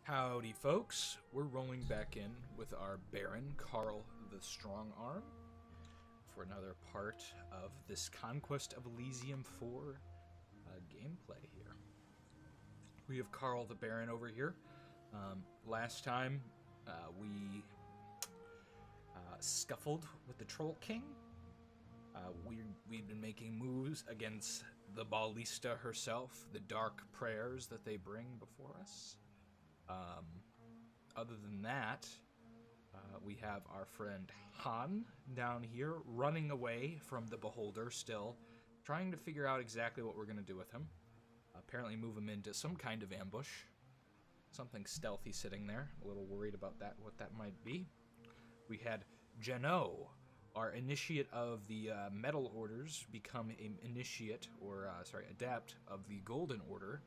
Howdy, folks. We're rolling back in with our Baron, Karl the Strong Arm, for another part of this Conquest of Elysium 4 gameplay here. We have Karl the Baron over here. Last time, we scuffled with the Troll King. We've been making moves against the Ballista herself, the dark prayers that they bring before us. Other than that, we have our friend Han down here running away from the Beholder still, trying to figure out exactly what we're going to do with him. Apparently move him into some kind of ambush. Something stealthy sitting there. A little worried about that, what that might be. We had Jeno, our initiate of the Metal Orders, become an initiate, or adept of the Golden Order.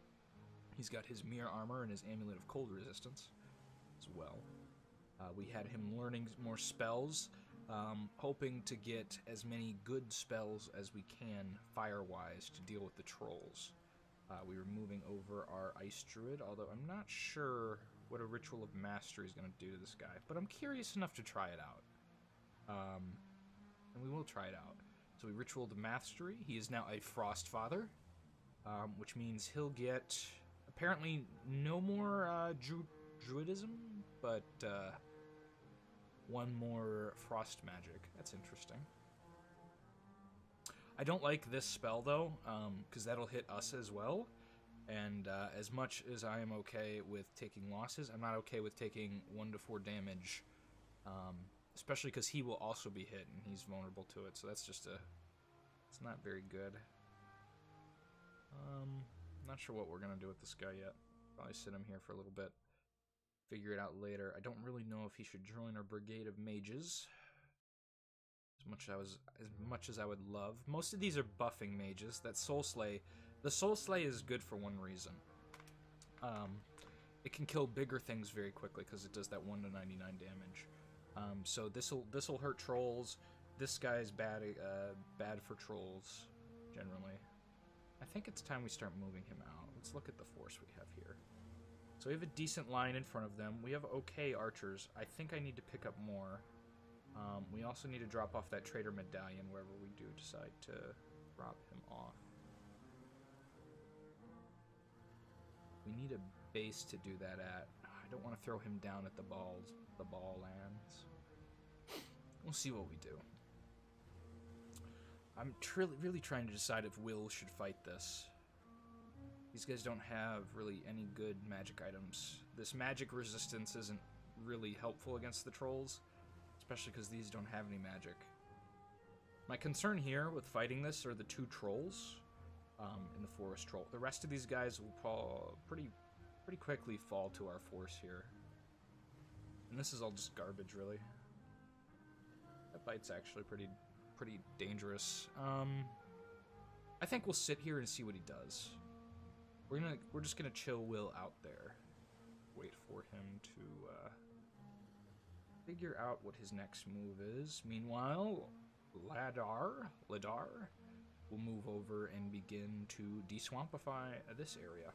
He's got his mirror armor and his amulet of cold resistance as well. We had him learning more spells, hoping to get as many good spells as we can fire-wise to deal with the trolls. We were moving over our Ice Druid, although I'm not sure what a Ritual of Mastery is going to do to this guy, but I'm curious enough to try it out. And we will try it out. So we Ritual of Mastery. He is now a Frost Father, which means he'll get apparently no more druidism, but one more frost magic. That's interesting. I don't like this spell, though, because that'll hit us as well. And as much as I am okay with taking losses, I'm not okay with taking 1 to 4 damage, especially because he will also be hit, and he's vulnerable to it. So that's just it's not very good. Not sure what we're going to do with this guy yet. Probably sit him here for a little bit. Figure it out later. I don't really know if he should join our Brigade of Mages. As much as I would love. Most of these are buffing mages. That Soul Slay. The Soul Slay is good for one reason. It can kill bigger things very quickly because it does that 1 to 99 damage. So this'll hurt trolls. This guy is bad for trolls generally. I think it's time we start moving him out. Let's look at the force we have here. So we have a decent line in front of them. We have okay archers. I think I need to pick up more. We also need to drop off that traitor medallion wherever we do decide to drop him off. We need a base to do that at. I don't want to throw him down at the ball lands. We'll see what we do. I'm really trying to decide if Will should fight this. These guys don't have really any good magic items. This magic resistance isn't really helpful against the trolls, especially because these don't have any magic. My concern here with fighting this are the 2 trolls in the forest troll. The rest of these guys will fall pretty quickly fall to our force here. And this is all just garbage, really. That bite's actually pretty dangerous. I think we'll sit here and see what he does. We're just gonna chill Will out there. Wait for him to figure out what his next move is. Meanwhile, Ladar will move over and begin to deswampify this area.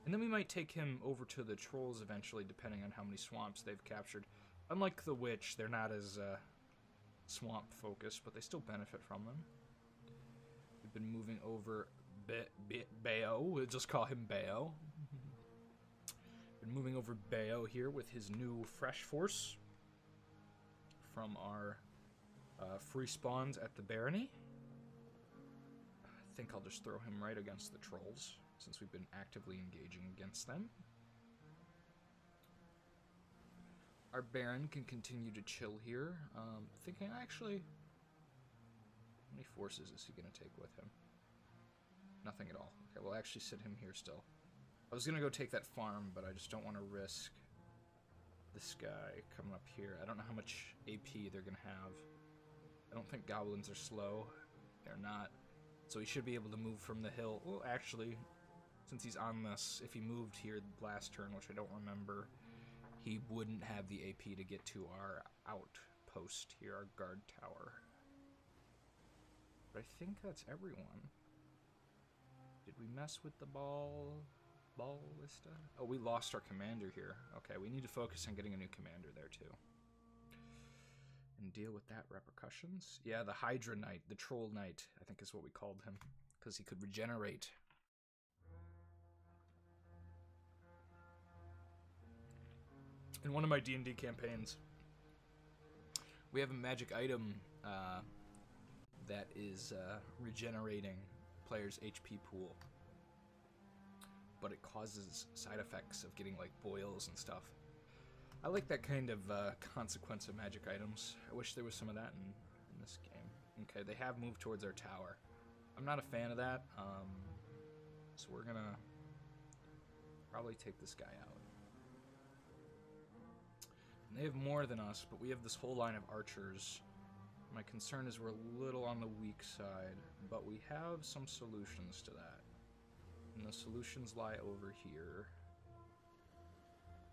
And then we might take him over to the trolls eventually, depending on how many swamps they've captured. Unlike the witch, they're not as swamp focused, but they still benefit from them. We've been moving over Bayo. We'll just call him Bayo. Been moving over Bayo here with his new fresh force from our free spawns at the barony. I think I'll just throw him right against the trolls since we've been actively engaging against them. Our Baron can continue to chill here. Thinking, actually, how many forces is he going to take with him? Nothing at all. Okay, we'll actually sit him here still. I was going to go take that farm, but I just don't want to risk this guy coming up here. I don't know how much AP they're going to have. I don't think goblins are slow. They're not. So he should be able to move from the hill. Well, actually, since he's on this, if he moved here last turn, which I don't remember, he wouldn't have the AP to get to our outpost here, our guard tower. But I think that's everyone. Did we mess with the ball? Ballista? Oh, we lost our commander here. Okay, we need to focus on getting a new commander there, too. And deal with that repercussions. Yeah, the Hydra Knight, the Troll Knight, I think is what we called him. Because he could regenerate. In one of my D&D campaigns, we have a magic item that is regenerating players' HP pool. But it causes side effects of getting, like, boils and stuff. I like that kind of consequence of magic items. I wish there was some of that in this game. Okay, they have moved towards our tower. I'm not a fan of that, so we're gonna probably take this guy out. And they have more than us, but we have this whole line of archers. My concern is we're a little on the weak side, but we have some solutions to that. And the solutions lie over here.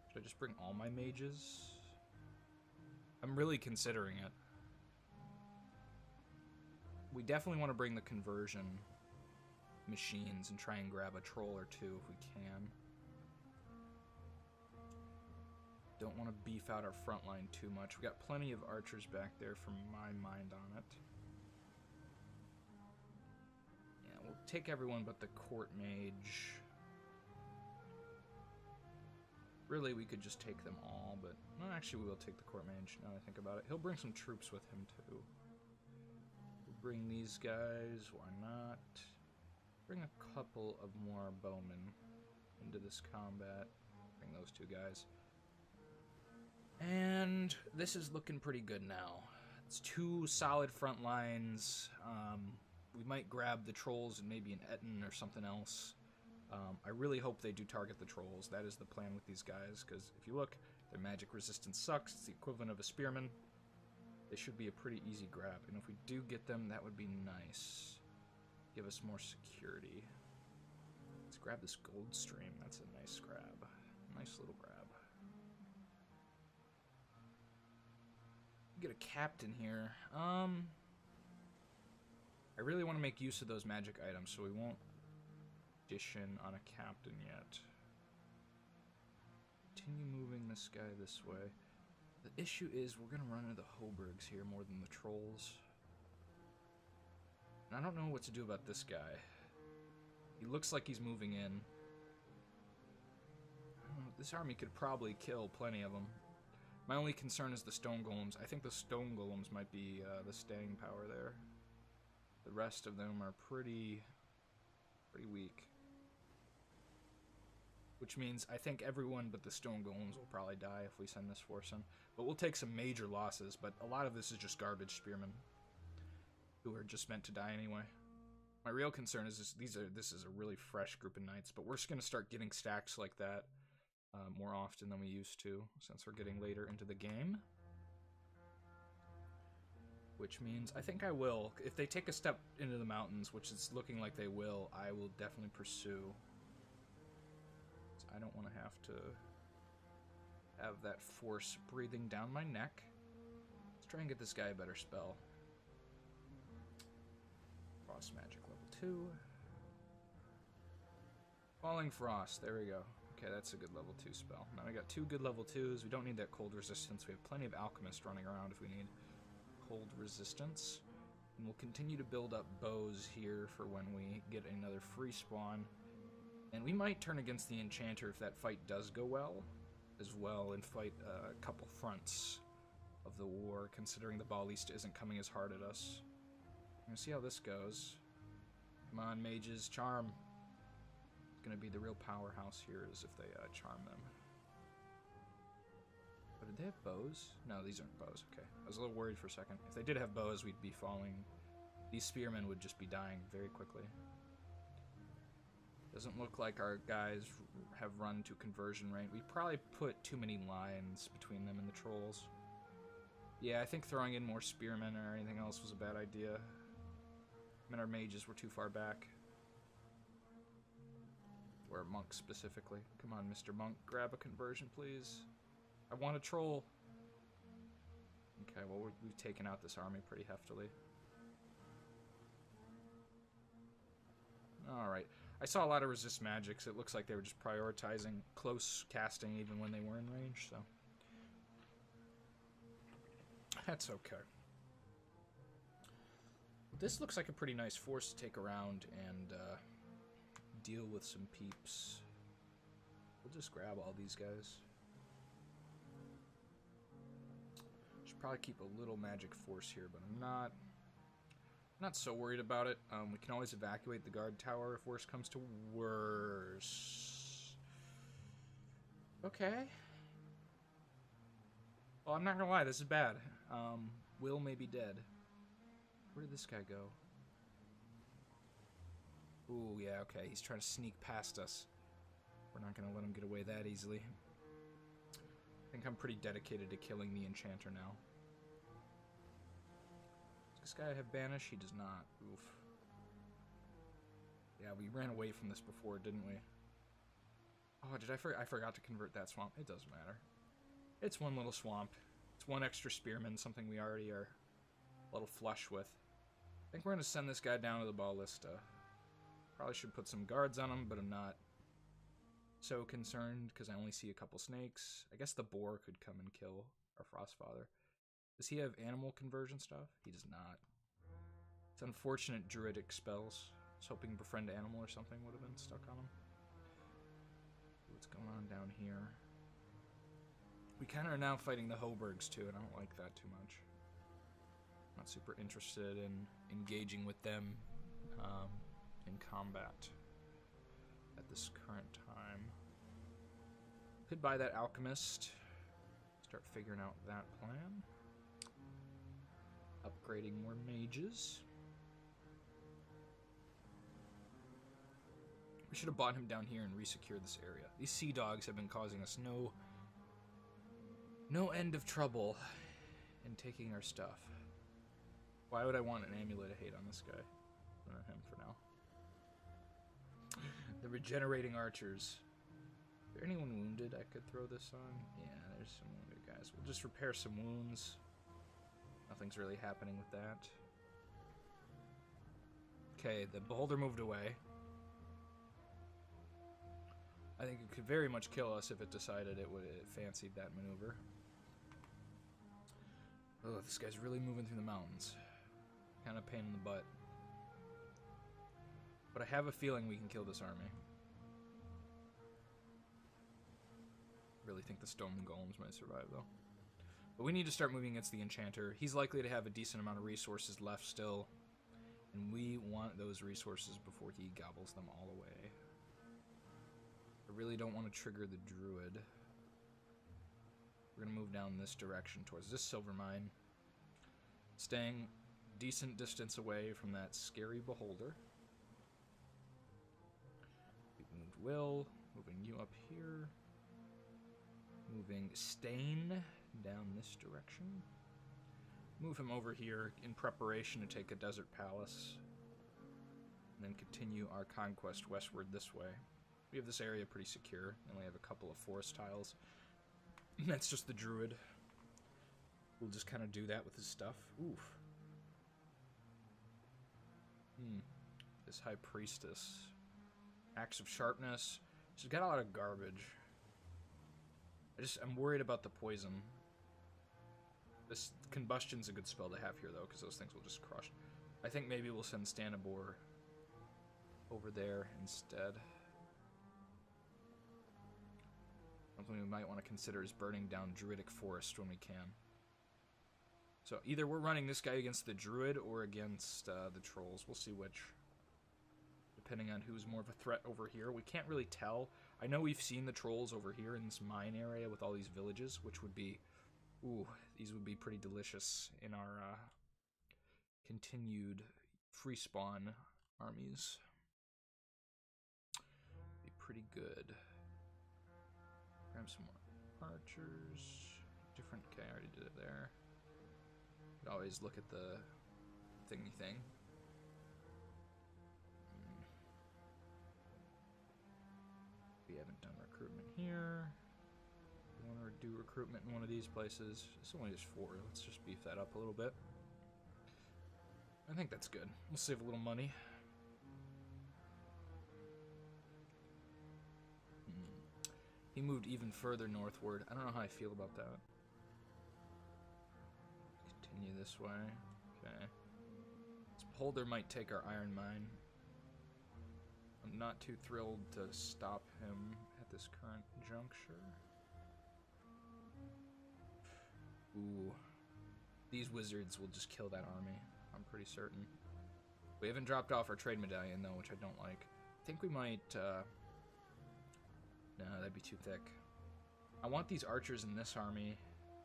Should I just bring all my mages? I'm really considering it. We definitely want to bring the conversion machines and try and grab a troll or two if we can. Don't want to beef out our front line too much. We got plenty of archers back there from my mind on it. Yeah, we'll take everyone but the court mage. Really, we could just take them all, but... Well, actually, we will take the court mage, now that I think about it. He'll bring some troops with him, too. We'll bring these guys, why not? Bring a couple of more bowmen into this combat. Bring those two guys. And this is looking pretty good now. It's two solid front lines. We might grab the trolls and maybe an Etten or something else. I really hope they do target the trolls. That is the plan with these guys, because if you look, their magic resistance sucks. It's the equivalent of a spearman. They should be a pretty easy grab, and if we do get them, that would be nice. Give us more security. Let's grab this gold stream. That's a nice grab. Nice little grab. Get a captain here. I really want to make use of those magic items, so we won't addition on a captain yet. Continue moving this guy this way. The issue is we're going to run into the Hoburgs here more than the trolls. And I don't know what to do about this guy. He looks like he's moving in. This army could probably kill plenty of them. My only concern is the stone golems. I think the stone golems might be the staying power there. The rest of them are pretty weak. Which means I think everyone but the stone golems will probably die if we send this force in. But we'll take some major losses, but a lot of this is just garbage spearmen who are just meant to die anyway. My real concern is this is a really fresh group of knights, but we're just going to start getting stacks like that more often than we used to, since we're getting later into the game. Which means I think I will. If they take a step into the mountains, which is looking like they will, I will definitely pursue. I don't want to have that force breathing down my neck. Let's try and get this guy a better spell. Frost magic level 2. Falling Frost, there we go. Okay, that's a good level 2 spell. Now we got 2 good level 2s. We don't need that cold resistance. We have plenty of alchemists running around if we need cold resistance. And we'll continue to build up bows here for when we get another free spawn. And we might turn against the enchanter if that fight does go well, as well, and fight a couple fronts of the war, considering the Ballista isn't coming as hard at us. I'm gonna see how this goes. Come on, mages, charm. Gonna be the real powerhouse here is if they charm them. Oh, did they have bows? No, these aren't bows. Okay, I was a little worried for a second. If they did have bows, we'd be falling. These spearmen would just be dying very quickly. Doesn't look like our guys have run to conversion rate. We probably put too many lines between them and the trolls. Yeah, I think throwing in more spearmen or anything else was a bad idea. I mean, our mages were too far back. Or monks specifically. Come on, Mr. Monk, grab a conversion, please. I want a troll. Okay, well, we've taken out this army pretty heftily. Alright. I saw a lot of resist magics. It looks like they were just prioritizing close casting even when they were in range, so that's okay. This looks like a pretty nice force to take around and deal with some peeps. We'll just grab all these guys. Should probably keep a little magic force here, but I'm not so worried about it. We can always evacuate the guard tower if worse comes to worse. Okay. Well, I'm not gonna lie, this is bad. Will may be dead. Where did this guy go? Ooh, yeah, okay. He's trying to sneak past us. We're not gonna let him get away that easily. I think I'm pretty dedicated to killing the enchanter now. Does this guy have banish? He does not. Oof. Yeah, we ran away from this before, didn't we? Oh, did I forgot to convert that swamp. It doesn't matter. It's one little swamp. It's one extra spearman, something we already are a little flush with. I think we're going to send this guy down to the ballista. Probably should put some guards on him, but I'm not so concerned because I only see a couple snakes. I guess the boar could come and kill our Frostfather. Does he have animal conversion stuff? He does not. It's unfortunate druidic spells. I was hoping befriend animal or something would have been stuck on him. What's going on down here? We kind of are now fighting the Hoburgs too, and I don't like that too much. Not super interested in engaging with them in combat at this current time. Could buy that alchemist. Start figuring out that plan. Upgrading more mages. We should have bought him down here and resecured this area. These sea dogs have been causing us no end of trouble in taking our stuff. Why would I want an amulet of hate on this guy? Not him for now. The regenerating archers. Is there anyone wounded I could throw this on? Yeah, there's some wounded guys. We'll just repair some wounds. Nothing's really happening with that. Okay, the beholder moved away. I think it could very much kill us if it decided it fancied that maneuver. Oh, this guy's really moving through the mountains. Kind of pain in the butt. But I have a feeling we can kill this army. Really think the stone golems might survive, though. But we need to start moving against the enchanter. He's likely to have a decent amount of resources left still. And we want those resources before he gobbles them all away. I really don't want to trigger the druid. We're going to move down this direction towards this silver mine. Staying decent distance away from that scary beholder. We moved Will. Moving you up here. Moving Stain down this direction. Move him over here in preparation to take a desert palace. And then continue our conquest westward this way. We have this area pretty secure, and we have a couple of forest tiles. That's just the druid. We'll just kind of do that with his stuff. Oof. This high priestess. Axe of sharpness. She's got a lot of garbage. I'm worried about the poison. This combustion's a good spell to have here, though, because those things will just crush. I think maybe we'll send Stanibor over there instead. Something we might want to consider is burning down Druidic Forest when we can. So either we're running this guy against the Druid or against the Trolls. We'll see which, depending on who's more of a threat over here. We can't really tell. I know we've seen the Trolls over here in this mine area with all these villages, which would be... Ooh, these would be pretty delicious in our continued free spawn armies. Be pretty good. Grab some more archers. Different. Okay, I already did it there. Could always look at the thingy thing. We haven't done recruitment here. We want to do recruitment in one of these places. It's only just 4. Let's just beef that up a little bit. I think that's good. We'll save a little money. He moved even further northward. I don't know how I feel about that. Continue this way. Okay. This beholder might take our iron mine. I'm not too thrilled to stop him at this current juncture. Ooh. These wizards will just kill that army. I'm pretty certain. We haven't dropped off our trade medallion, though, which I don't like. I think we might, no, that'd be too thick. I want these archers in this army,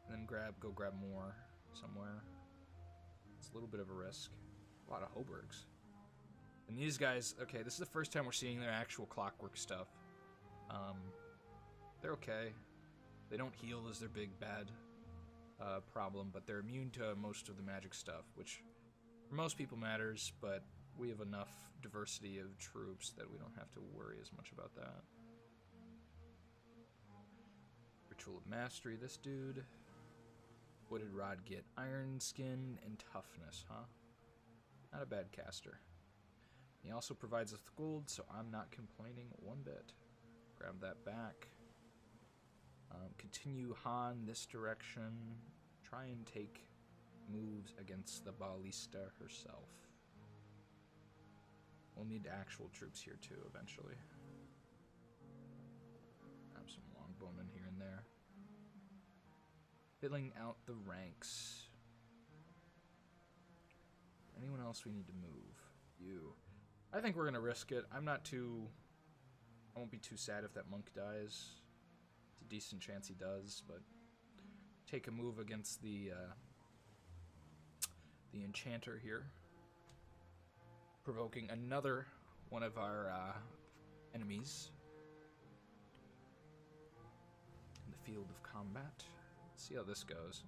and then go grab more somewhere. It's a little bit of a risk. A lot of Hoburgs. And these guys, okay, this is the first time we're seeing their actual clockwork stuff. They're okay. They don't heal as their big bad problem, but they're immune to most of the magic stuff, which for most people matters, but we have enough diversity of troops that we don't have to worry as much about that. Ritual of Mastery, this dude. What did Rod get? Iron Skin and Toughness, huh? Not a bad caster. He also provides us with gold, so I'm not complaining one bit. Grab that back. Continue Han this direction. Try and take moves against the ballista herself. We'll need actual troops here too, eventually. Grab some longbowmen here and there. Filling out the ranks. Anyone else we need to move? You. I think we're gonna risk it. I won't be too sad if that monk dies. It's a decent chance he does, but take a move against the enchanter here, provoking another one of our enemies in the field of combat. Let's see how this goes.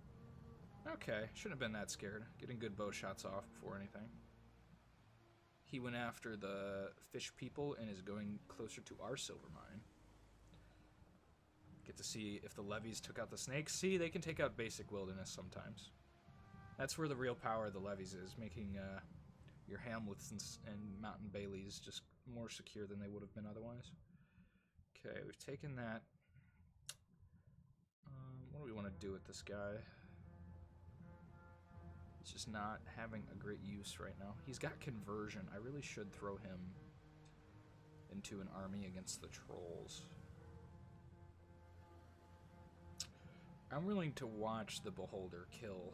Okay, shouldn't have been that scared. Getting good bow shots off before anything. He went after the fish people and is going closer to our silver mine. Get to see if the levies took out the snakes. See, they can take out basic wilderness sometimes. That's where the real power of the levies is, making your hamlets and mountain baileys just more secure than they would have been otherwise. Okay, we've taken that. What do we want to do with this guy? He's just not having a great use right now. He's got conversion. I really should throw him into an army against the trolls. I'm willing to watch the beholder kill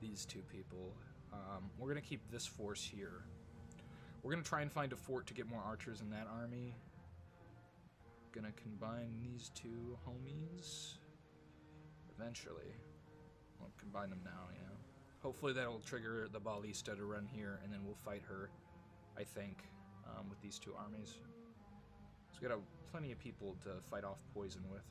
these two people. We're going to keep this force here. We're going to try and find a fort to get more archers in that army. Going to combine these two homies eventually. We'll combine them now, yeah. Hopefully that'll trigger the ballista to run here, and then we'll fight her, I think, with these two armies. So we got plenty of people to fight off poison with.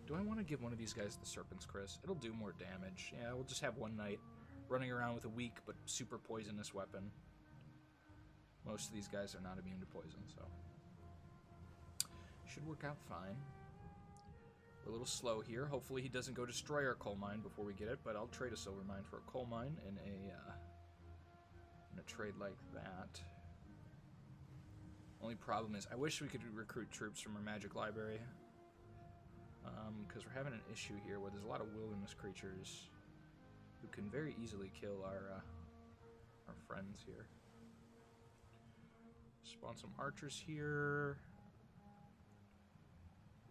Do I want to give one of these guys the Serpent's Chris? It'll do more damage. Yeah, we'll just have one knight running around with a weak but super poisonous weapon. Most of these guys are not immune to poison, so should work out fine. We're a little slow here. Hopefully he doesn't go destroy our coal mine before we get it, but I'll trade a silver mine for a coal mine in a trade like that. Only problem is, I wish we could recruit troops from our magic library. Because we're having an issue here where there's a lot of wilderness creatures who can very easily kill our friends here. Spawn some archers here.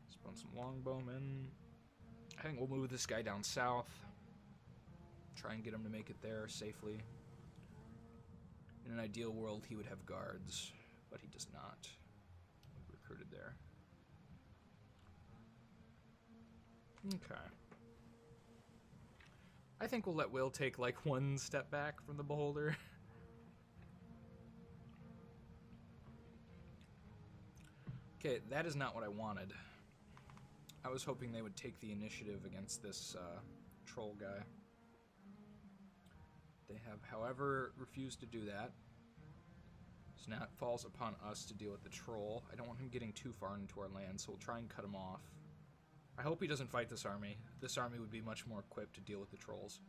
Spawn some longbowmen. I think we'll move this guy down south. Try and get him to make it there safely. In an ideal world, he would have guards, but he does not. We've recruited there. Okay. I think we'll let Will take like one step back from the beholder. Okay, that is not what I wanted. I was hoping they would take the initiative against this troll guy. They have, however, refused to do that. So now it falls upon us to deal with the troll. I don't want him getting too far into our land, so we'll try and cut him off. I hope he doesn't fight this army. This army would be much more equipped to deal with the trolls.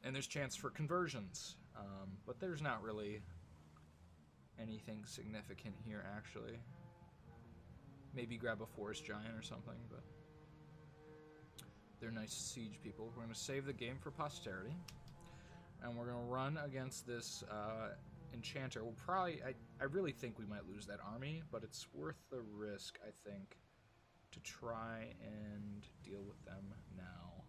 And there's chance for conversions, but there's not really anything significant here, actually. Maybe grab a forest giant or something, but they're nice siege people. We're going to save the game for posterity, and we're going to run against this enchanter. We'll probably, I really think we might lose that army, but it's worth the risk, I think, to try and deal with them now.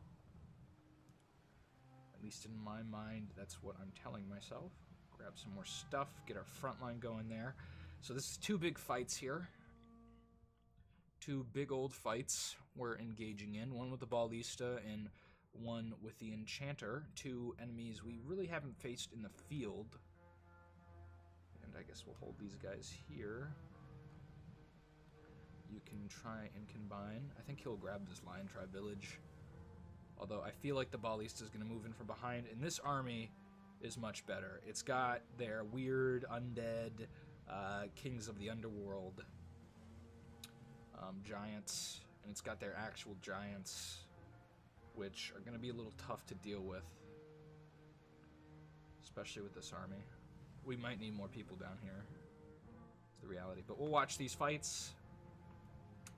At least in my mind, that's what I'm telling myself. Grab some more stuff, get our front line going there. So this is 2 big fights here. 2 big old fights we're engaging in. One with the ballista and one with the enchanter. 2 enemies we really haven't faced in the field. And I guess we'll hold these guys here. You can try and combine. I think he'll grab this lion tribe village. Although I feel like the ballista is going to move in from behind. And this army is much better. It's got their weird undead kings of the underworld giants, and it's got their actual giants, which are going to be a little tough to deal with, especially with this army. We might need more people down here. It's the reality. But we'll watch these fights.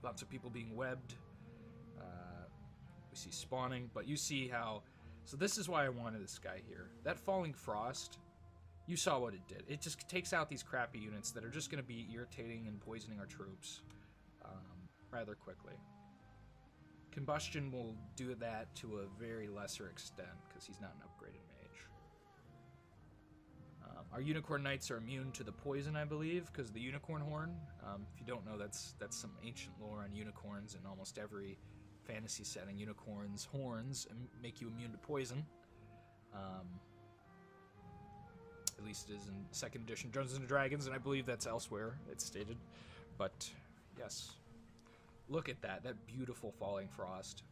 Lots of people being webbed. We see spawning, but you see how... So this is why I wanted this guy here. That Falling Frost, you saw what it did. It just takes out these crappy units that are just going to be irritating and poisoning our troops rather quickly. Combustion will do that to a very lesser extent, because he's not an upgraded mage. Our Unicorn Knights are immune to the poison, I believe, because of the Unicorn Horn. If you don't know, that's some ancient lore on unicorns in almost every fantasy setting. Unicorns' horns make you immune to poison. At least it is in 2nd edition Dungeons & Dragons, and I believe that's elsewhere, it's stated. But, yes. Look at that beautiful Falling Frost.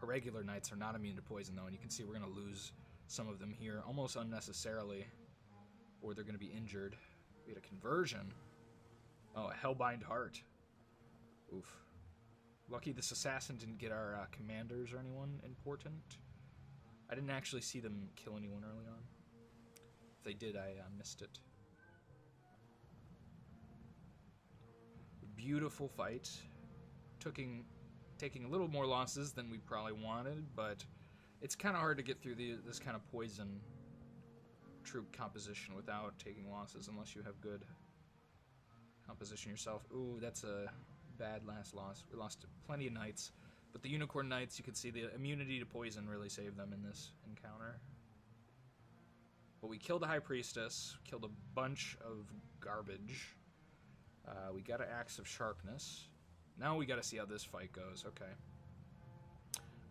Our regular knights are not immune to poison, though, and you can see we're going to lose some of them here, almost unnecessarily, or they're going to be injured. We had a conversion. Oh, a Hellbind Heart. Oof. Lucky this assassin didn't get our commanders or anyone important. I didn't actually see them kill anyone early on. If they did, I missed it. Beautiful fight. Taking a little more losses than we probably wanted, but it's kind of hard to get through this kind of poison troop composition without taking losses unless you have good composition yourself. Ooh, that's a bad last loss. We lost plenty of knights, but the Unicorn Knights, you can see the immunity to poison really saved them in this encounter. But we killed the High Priestess, killed a bunch of garbage. We got an Axe of Sharpness. Now we got to see how this fight goes. Okay.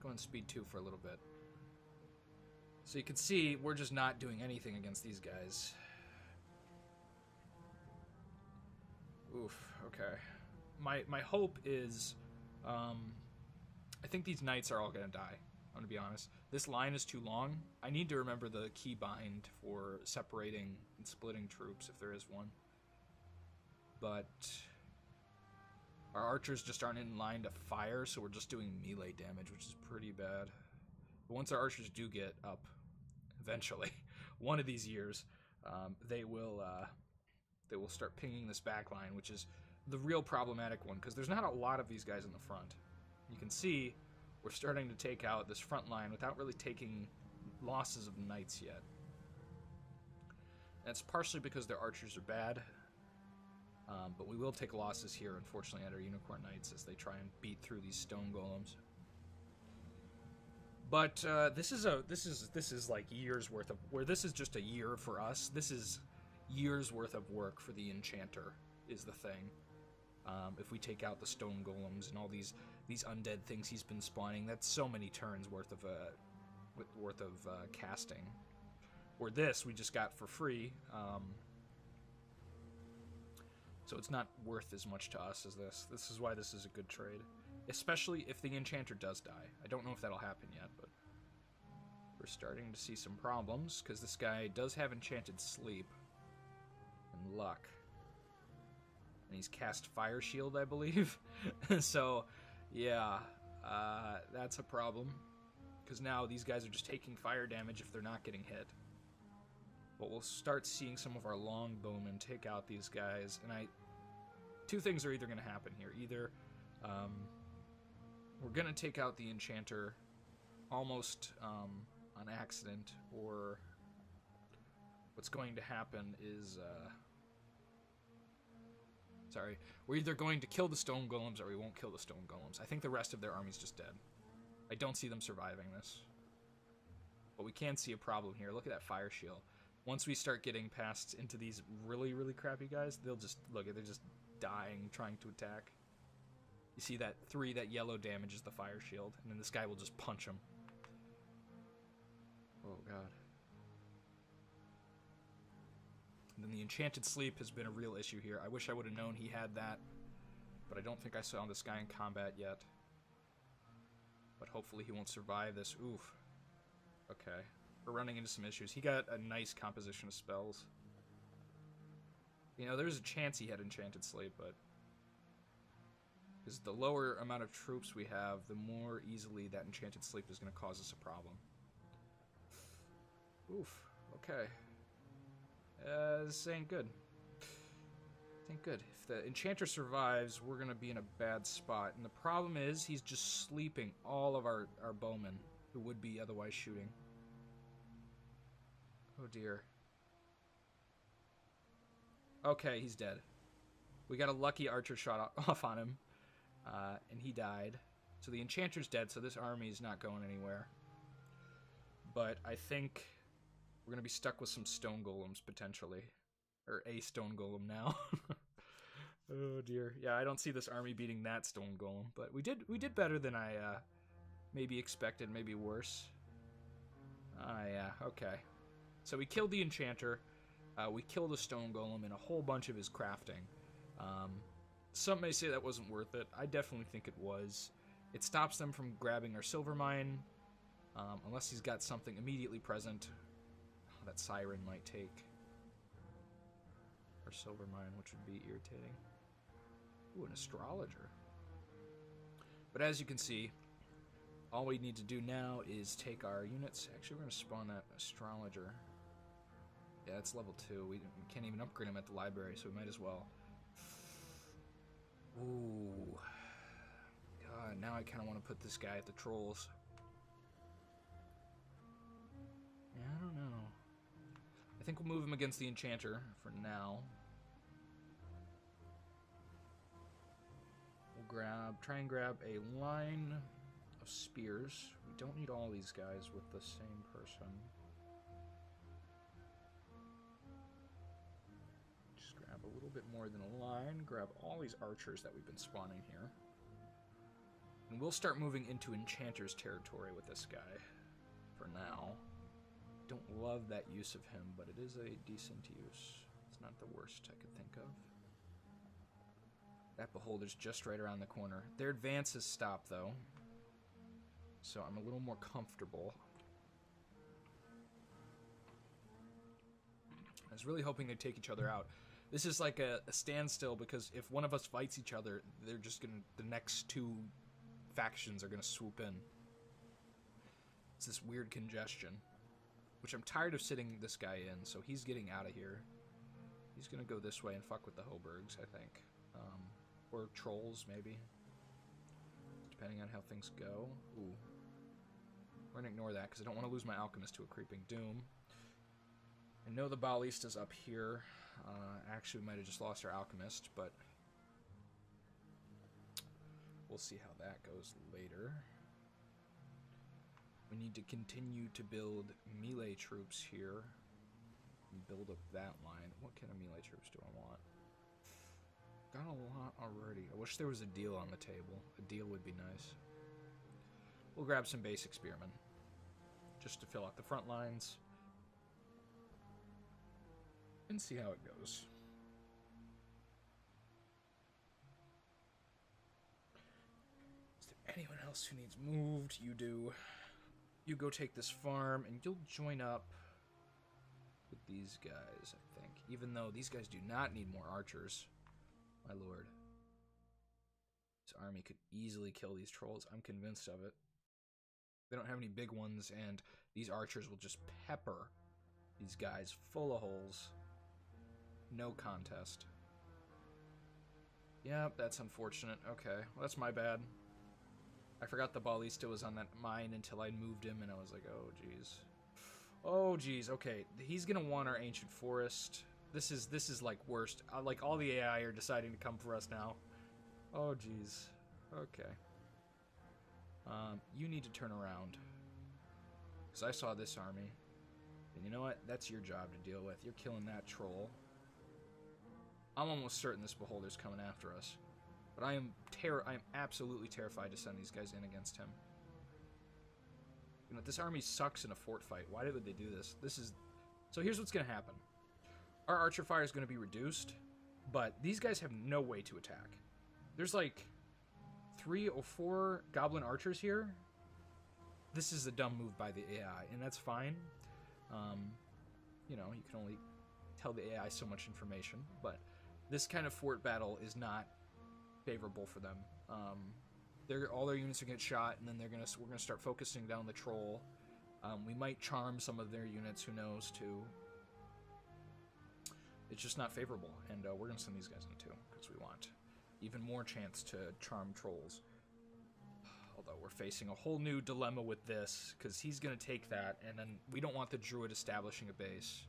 Go on speed 2 for a little bit. So you can see we're just not doing anything against these guys. Oof, okay. My hope is, I think these knights are all going to die. I'm going to be honest. This line is too long. I need to remember the key bind for separating and splitting troops, if there is one. But our archers just aren't in line to fire, so we're just doing melee damage, which is pretty bad. But once our archers do get up, eventually, one of these years, they will start pinging this back line, which is the real problematic one, because there's not a lot of these guys in the front. You can see we're starting to take out this front line without really taking losses of knights yet. That's partially because their archers are bad, but we will take losses here, unfortunately, at our Unicorn Knights as they try and beat through these stone golems. But this is like years worth of, where this is just a year for us. This is years worth of work for the enchanter is the thing. If we take out the stone golems and all these undead things he's been spawning, that's so many turns worth of casting. Or this we just got for free. So it's not worth as much to us as this. This is why this is a good trade. Especially if the enchanter does die. I don't know if that'll happen yet, but we're starting to see some problems, because this guy does have enchanted sleep and luck. And he's cast Fire Shield, I believe. So, yeah, that's a problem. Because now these guys are just taking fire damage if they're not getting hit. But we'll start seeing some of our longbowmen take out these guys, and two things are either going to happen here. Either we're going to take out the enchanter almost on accident, or what's going to happen is... Sorry. We're either going to kill the stone golems or we won't kill the stone golems. I think the rest of their army's just dead. I don't see them surviving this. But we can see a problem here. Look at that fire shield. Once we start getting past into these really, really crappy guys, they'll just... Look, they're just dying trying to attack. You see that 3, that yellow damages the fire shield. And then this guy will just punch him. Oh, God. And then the enchanted sleep has been a real issue here. I wish I would have known he had that. But I don't think I saw this guy in combat yet. But hopefully he won't survive this. Oof. Okay. We're running into some issues. He got a nice composition of spells. You know, there's a chance he had enchanted sleep, but... because the lower amount of troops we have, the more easily that enchanted sleep is going to cause us a problem. Oof. Okay. This ain't good. This ain't good. If the enchanter survives, we're going to be in a bad spot. And the problem is, he's just sleeping all of our bowmen who would be otherwise shooting. Oh dear. Okay, he's dead. We got a lucky archer shot off on him. And he died. So the enchanter's dead, so this army is not going anywhere. But I think we're going to be stuck with some stone golems, potentially. Or a stone golem now. Oh, dear. Yeah, I don't see this army beating that stone golem. But we did better than I maybe expected, maybe worse. Ah, yeah, okay. So we killed the enchanter. We killed a stone golem and a whole bunch of his crafting. Some may say that wasn't worth it. I definitely think it was. It stops them from grabbing our silver mine. Unless he's got something immediately present. Oh, that siren might take our silver mine, which would be irritating. Ooh, an astrologer. But as you can see, all we need to do now is take our units. Actually, we're going to spawn that astrologer. Yeah, it's level 2. We can't even upgrade him at the library, so we might as well. Ooh. God, now I kind of want to put this guy at the trolls. Yeah, I don't know. I think we'll move him against the enchanter for now. We'll try and grab a line of spears. We don't need all these guys with the same person. Just grab a little bit more than a line. Grab all these archers that we've been spawning here. And we'll start moving into enchanter's territory with this guy for now. Don't love that use of him, but it is a decent use. It's not the worst I could think of. That beholder's just right around the corner. Their advance has stopped, though. So I'm a little more comfortable. I was really hoping they'd take each other out. This is like a standstill, because if one of us fights each other, they're just gonna... the next 2 factions are gonna swoop in. It's this weird congestion. Which I'm tired of sitting this guy in, so he's getting out of here. He's gonna go this way and fuck with the Hoburgs, I think. Or trolls, maybe. Depending on how things go. Ooh. We're gonna ignore that, because I don't want to lose my alchemist to a creeping doom. I know the ballista's up here. Actually, we might have just lost our alchemist, but... we'll see how that goes later. We need to continue to build melee troops here. And build up that line. What kind of melee troops do I want? Got a lot already. I wish there was a deal on the table. A deal would be nice. We'll grab some basic spearmen. Just to fill out the front lines. And see how it goes. Is there anyone else who needs moved? You do. You go take this farm, and you'll join up with these guys, I think. Even though these guys do not need more archers. My lord. This army could easily kill these trolls. I'm convinced of it. They don't have any big ones, and these archers will just pepper these guys full of holes. No contest. Yeah, that's unfortunate. Okay, well, that's my bad. I forgot the Ballista was on that mine until I moved him, and I was like, oh, jeez. Oh, jeez. Okay, he's gonna want our ancient forest. This is like worst. Like all the AI are deciding to come for us now. Oh, jeez. Okay. You need to turn around. Because I saw this army. And you know what? That's your job to deal with. You're killing that troll. I'm almost certain this beholder's coming after us. But I am absolutely terrified to send these guys in against him. You know, this army sucks in a fort fight. Why would they do this? So here's what's going to happen. Our archer fire is going to be reduced, but these guys have no way to attack. There's like 3 or 4 goblin archers here. This is a dumb move by the AI, and that's fine. You know, you can only tell the AI so much information, but this kind of fort battle is not favorable for them. All their units are gonna get shot, and then we're gonna start focusing down the troll. We might charm some of their units, who knows, too. It's just not favorable, and we're gonna send these guys in too, because we want even more chance to charm trolls. Although we're facing a whole new dilemma with this, because he's gonna take that, and then we don't want the druid establishing a base.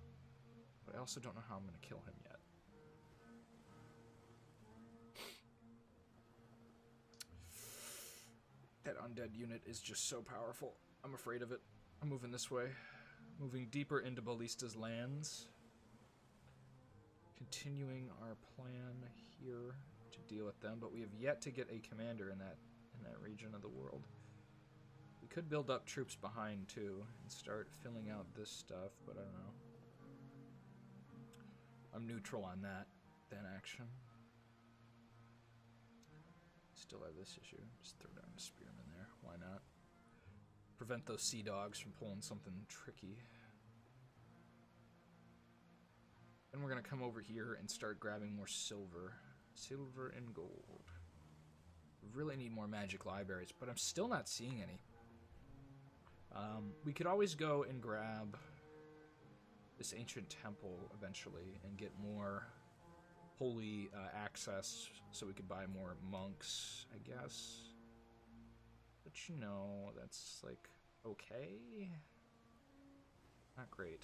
But I also don't know how I'm gonna kill him yet. That undead unit is just so powerful. I'm afraid of it. I'm moving this way. Moving deeper into Ballista's lands. Continuing our plan here to deal with them, but we have yet to get a commander in that region of the world. We could build up troops behind too and start filling out this stuff, but I don't know. I'm neutral on that action. Still have this issue. Just throw down a spearman there. Why not? Prevent those sea dogs from pulling something tricky. Then we're going to come over here and start grabbing more silver. Silver and gold. We really need more magic libraries, but I'm still not seeing any. We could always go and grab this ancient temple eventually and get more holy access so we could buy more monks, I guess. But you know, that's like okay. Not great.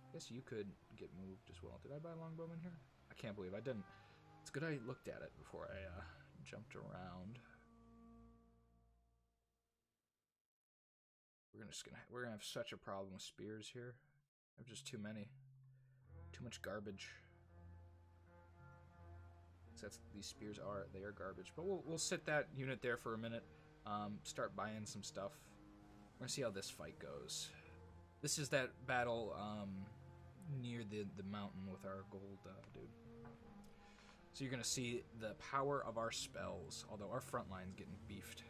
I guess you could get moved as well. Did I buy longbowmen here? I can't believe I didn't. It's good I looked at it before I jumped around. We're gonna have such a problem with spears here. I have just too many. Too much garbage. These spears are garbage. But we'll sit that unit there for a minute. Start buying some stuff. We're gonna see how this fight goes. This is that battle near the mountain with our gold dude. So you're gonna see the power of our spells, although our front line's getting beefed.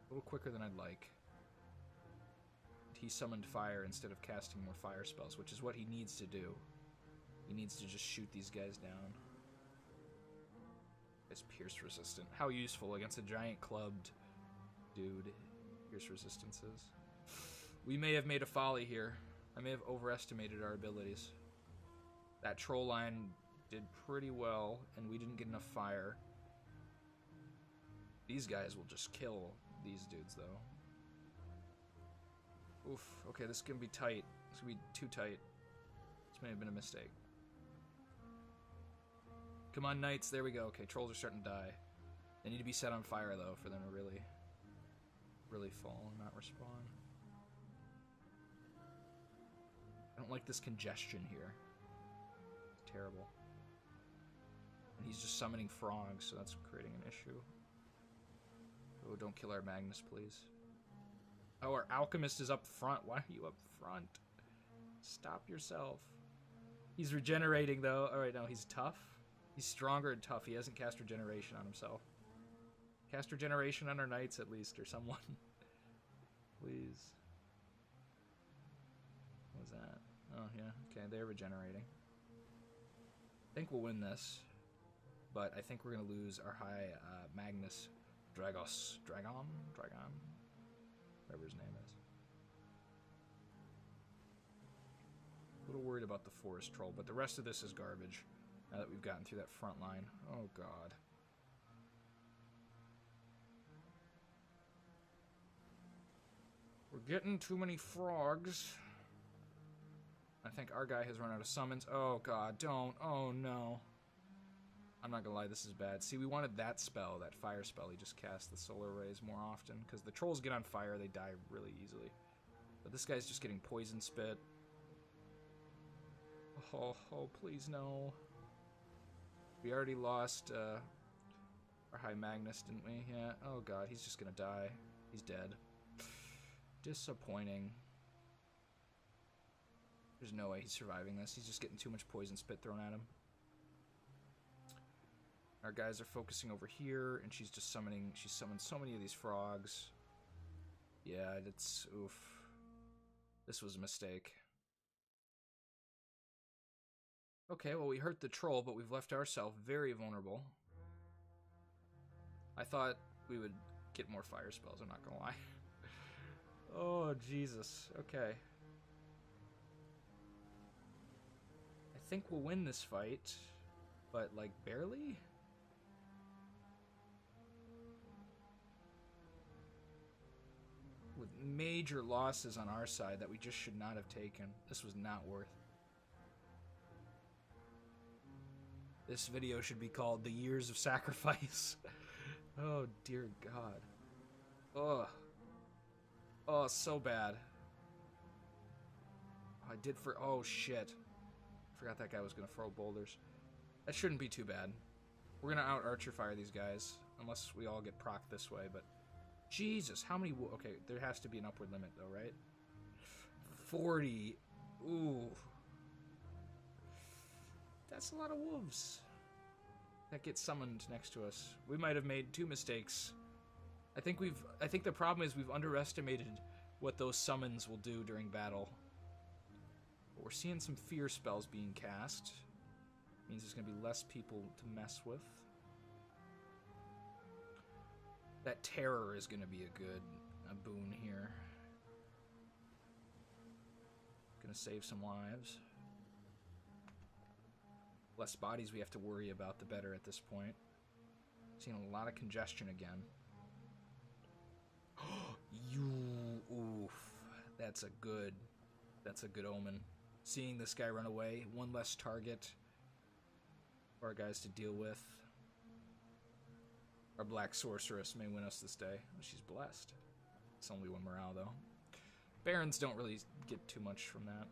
A little quicker than I'd like. He summoned fire instead of casting more fire spells, which is what he needs to do. He needs to just shoot these guys down. It's pierce resistant. How useful against a giant clubbed dude. Pierce resistances. We may have made a folly here. I may have overestimated our abilities. That troll line did pretty well, and we didn't get enough fire. These guys will just kill these dudes, though. Oof, okay, this is gonna be tight. This is gonna be too tight. This may have been a mistake. Come on, knights, there we go. Okay, trolls are starting to die. They need to be set on fire, though, for them to really fall and not respawn. I don't like this congestion here. It's terrible. And he's just summoning frogs, so that's creating an issue. Oh, don't kill our Magnus, please. Oh, our alchemist is up front. Why are you up front? Stop yourself. He's regenerating, though. Alright, no, he's tough. He's stronger and tough. He hasn't cast regeneration on himself. Cast regeneration on our knights, at least, or someone. Please. What was that? Oh, yeah. Okay, they're regenerating. I think we'll win this. But I think we're going to lose our high Magnus Dragon? Whatever his name is. A little worried about the forest troll, but the rest of this is garbage. Now that we've gotten through that front line. Oh, God. We're getting too many frogs. I think our guy has run out of summons. Oh, God, don't. Oh, no. I'm not gonna lie, this is bad. See, we wanted that spell, that fire spell. He just cast the solar rays more often, because the trolls get on fire, they die really easily. But this guy's just getting poison spit. Oh, please no. We already lost our High Magnus, didn't we? Yeah. Oh, God, he's just gonna die. He's dead. Disappointing. There's no way he's surviving this. He's just getting too much poison spit thrown at him. Our guys are focusing over here, and she's just summoning... She's summoned so many of these frogs. Yeah, it's... Oof. This was a mistake. Okay, well, we hurt the troll, but we've left ourselves very vulnerable. I thought we would get more fire spells, I'm not gonna lie. Oh, Jesus. Okay. I think we'll win this fight, but, like, barely? With major losses on our side that we just should not have taken. This was not worth. This video should be called The Years of Sacrifice. Oh, dear God. Ugh. Oh, so bad. I did for... Oh, shit. Forgot that guy was going to throw boulders. That shouldn't be too bad. We're going to out-archer fire these guys. Unless we all get procced this way, but... Jesus, how many... Okay, there has to be an upward limit, though, right? 40. Ooh. That's a lot of wolves. That gets summoned next to us. We might have made 2 mistakes. I think the problem is we've underestimated what those summons will do during battle. But we're seeing some fear spells being cast. Means there's going to be less people to mess with. That terror is going to be a boon here. Going to save some lives. Less bodies we have to worry about, the better at this point. Seeing a lot of congestion again. Oof. That's a good omen. Seeing this guy run away, one less target for our guys to deal with. Our black sorceress may win us this day. She's blessed. It's only 1 morale, though. Barons don't really get too much from that.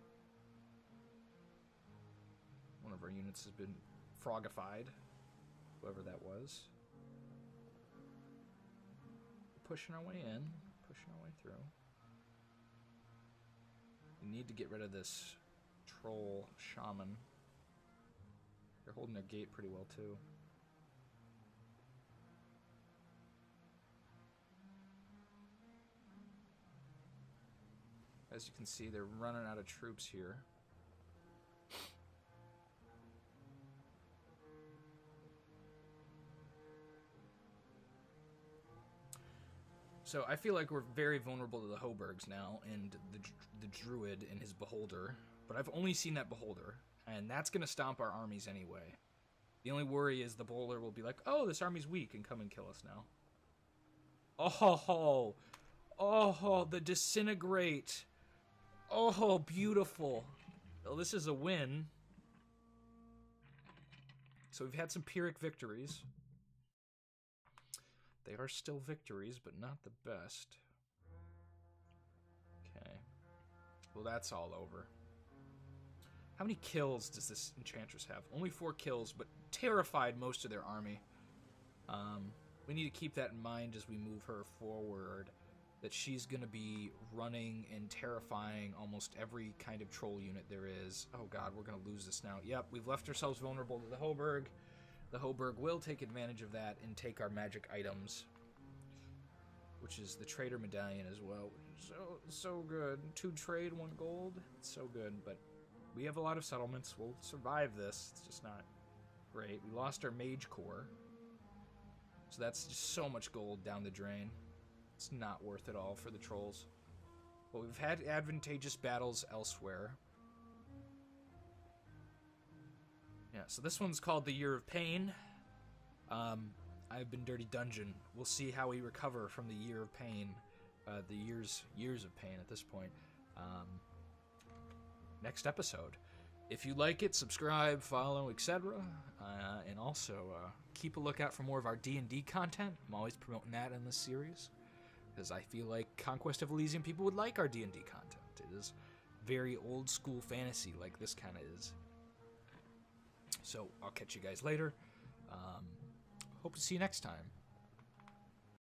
One of our units has been frogified. Whoever that was. Pushing our way in. Pushing our way through. We need to get rid of this troll shaman. They're holding their gate pretty well, too. As you can see, they're running out of troops here. So I feel like we're very vulnerable to the Hoburgs now, and the druid and his beholder. But I've only seen that beholder, and that's going to stomp our armies anyway. The only worry is the beholder will be like, oh, this army's weak, and come and kill us now. Oh, the disintegrate. Oh, beautiful. Well, this is a win. So we've had some Pyrrhic victories. They are still victories, but not the best. Okay. Well, that's all over. How many kills does this enchantress have? Only 4 kills, but terrified most of their army. We need to keep that in mind as we move her forward. That she's going to be running and terrifying almost every kind of troll unit there is. Oh god, we're going to lose this now. Yep, we've left ourselves vulnerable to the Hoburg. The Hoburg will take advantage of that and take our magic items. Which is the Trader Medallion as well. So good. 2 trade, 1 gold. It's so good, but we have a lot of settlements. We'll survive this. It's just not great. We lost our Mage Corps. So that's just so much gold down the drain. It's not worth it all for the trolls. But we've had advantageous battles elsewhere. Yeah, so this one's called the Year of Pain. I've been Dirty Dungeon. We'll see how we recover from the Year of Pain, the years of pain at this point. Next episode. If you like it, subscribe, follow, etc. And also keep a lookout for more of our D&D content. I'm always promoting that in this series because I feel like Conquest of Elysium people would like our D&D content. It is very old school fantasy like this kind of is. So I'll catch you guys later. Hope to see you next time.